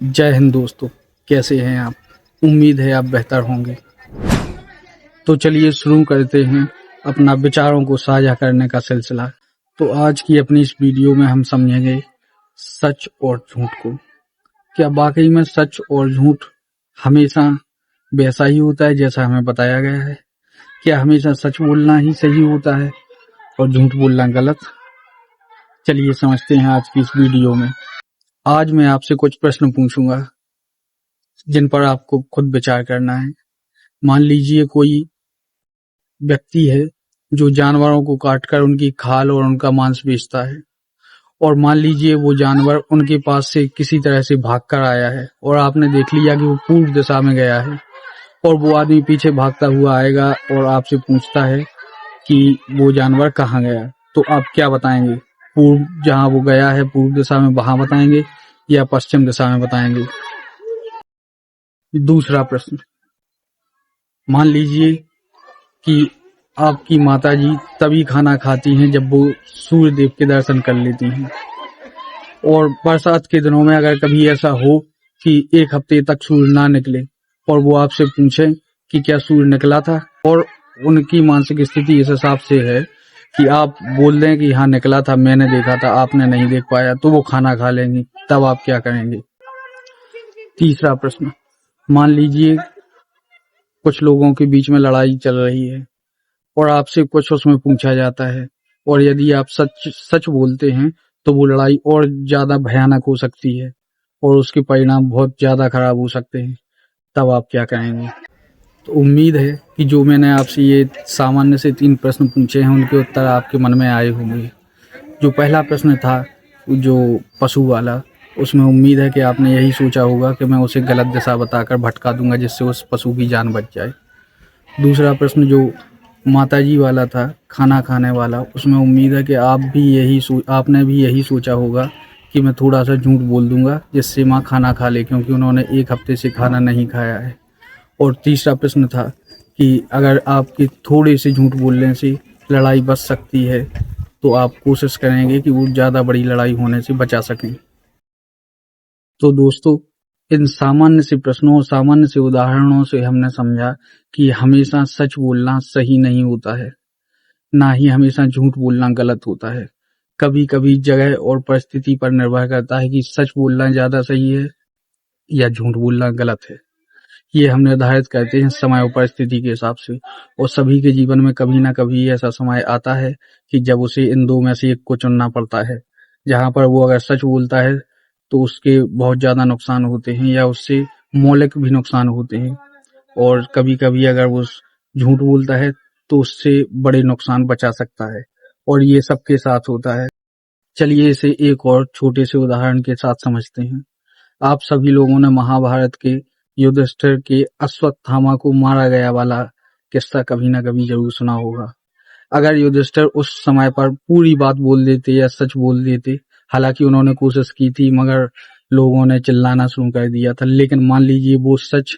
जय हिंद दोस्तों, कैसे हैं आप? उम्मीद है आप बेहतर होंगे। तो चलिए शुरू करते हैं अपना विचारों को साझा करने का सिलसिला। तो आज की अपनी इस वीडियो में हम समझेंगे सच और झूठ को। क्या वाकई में सच और झूठ हमेशा वैसा ही होता है जैसा हमें बताया गया है? क्या हमेशा सच बोलना ही सही होता है और झूठ बोलना गलत? चलिए समझते हैं आज की इस वीडियो में। आज मैं आपसे कुछ प्रश्न पूछूंगा जिन पर आपको खुद विचार करना है। मान लीजिए कोई व्यक्ति है जो जानवरों को काटकर उनकी खाल और उनका मांस बेचता है, और मान लीजिए वो जानवर उनके पास से किसी तरह से भागकर आया है और आपने देख लिया कि वो पूर्व दिशा में गया है, और वो आदमी पीछे भागता हुआ आएगा और आपसे पूछता है कि वो जानवर कहाँ गया। तो आप क्या बताएंगे? पूर्व जहाँ वो गया है पूर्व दिशा में वहां बताएंगे या पश्चिम दिशा में बताएंगे? दूसरा प्रश्न, मान लीजिए कि आपकी माताजी तभी खाना खाती हैं जब वो सूर्य देव के दर्शन कर लेती हैं, और बरसात के दिनों में अगर कभी ऐसा हो कि एक हफ्ते तक सूर्य ना निकले और वो आपसे पूछें कि क्या सूर्य निकला था, और उनकी मानसिक स्थिति इस हिसाब से है कि आप बोल दें कि हाँ निकला था, मैंने देखा था, आपने नहीं देख पाया, तो वो खाना खा लेंगी। तब आप क्या करेंगे? तीसरा प्रश्न, मान लीजिए कुछ लोगों के बीच में लड़ाई चल रही है और आपसे कुछ उसमें पूछा जाता है, और यदि आप सच बोलते हैं तो वो लड़ाई और ज्यादा भयानक हो सकती है और उसके परिणाम बहुत ज्यादा खराब हो सकते हैं। तब आप क्या कहेंगे? तो उम्मीद है कि जो मैंने आपसे ये सामान्य से 3 प्रश्न पूछे हैं उनके उत्तर आपके मन में आए होंगे। जो पहला प्रश्न था जो पशु वाला, उसमें उम्मीद है कि आपने यही सोचा होगा कि मैं उसे गलत दिशा बताकर भटका दूंगा जिससे उस पशु की जान बच जाए। दूसरा प्रश्न जो माताजी वाला था, खाना खाने वाला, उसमें उम्मीद है कि आपने भी यही सोचा होगा कि मैं थोड़ा सा झूठ बोल दूंगा जिससे माँ खाना खा ले, क्योंकि उन्होंने एक हफ्ते से खाना नहीं खाया है। और तीसरा प्रश्न था कि अगर आपके थोड़े से झूठ बोलने से लड़ाई बच सकती है तो आप कोशिश करेंगे कि वो ज़्यादा बड़ी लड़ाई होने से बचा सकें। तो दोस्तों, इन सामान्य से प्रश्नों और सामान्य से उदाहरणों से हमने समझा कि हमेशा सच बोलना सही नहीं होता है, ना ही हमेशा झूठ बोलना गलत होता है। कभी कभी जगह और परिस्थिति पर निर्भर करता है कि सच बोलना ज्यादा सही है या झूठ बोलना गलत है। ये हम निर्धारित करते हैं समय और परिस्थिति के हिसाब से, और सभी के जीवन में कभी ना कभी ऐसा समय आता है कि जब उसे इन दो में से एक को चुनना पड़ता है, जहां पर वो अगर सच बोलता है तो उसके बहुत ज्यादा नुकसान होते हैं या उससे मौलिक भी नुकसान होते हैं, और कभी कभी अगर वो झूठ बोलता है तो उससे बड़े नुकसान बचा सकता है, और ये सबके साथ होता है। चलिए इसे एक और छोटे से उदाहरण के साथ समझते हैं। आप सभी लोगों ने महाभारत के युधिष्ठिर के अश्वत्थामा को मारा गया वाला किस्सा कभी ना कभी जरूर सुना होगा। अगर युधिष्ठिर उस समय पर पूरी बात बोल देते या सच बोल देते, हालांकि उन्होंने कोशिश की थी मगर लोगों ने चिल्लाना शुरू कर दिया था, लेकिन मान लीजिए वो सच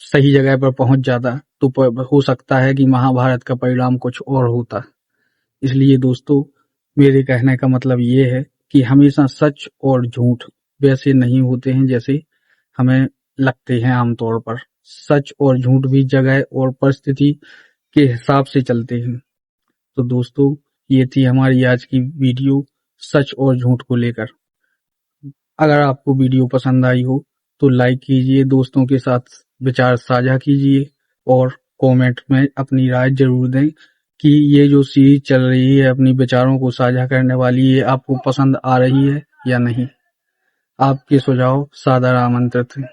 सही जगह पर पहुंच जाता तो हो सकता है कि महाभारत का परिणाम कुछ और होता। इसलिए दोस्तों, मेरे कहने का मतलब ये है कि हमेशा सच और झूठ वैसे नहीं होते हैं जैसे हमें लगते हैं आमतौर पर। सच और झूठ भी जगह और परिस्थिति के हिसाब से चलते हैं। तो दोस्तों, ये थी हमारी आज की वीडियो सच और झूठ को लेकर। अगर आपको वीडियो पसंद आई हो तो लाइक कीजिए, दोस्तों के साथ विचार साझा कीजिए, और कमेंट में अपनी राय जरूर दें कि ये जो सीरीज चल रही है अपनी विचारों को साझा करने वाली, ये आपको पसंद आ रही है या नहीं। आपके सुझाव सादर आमंत्रित हैं।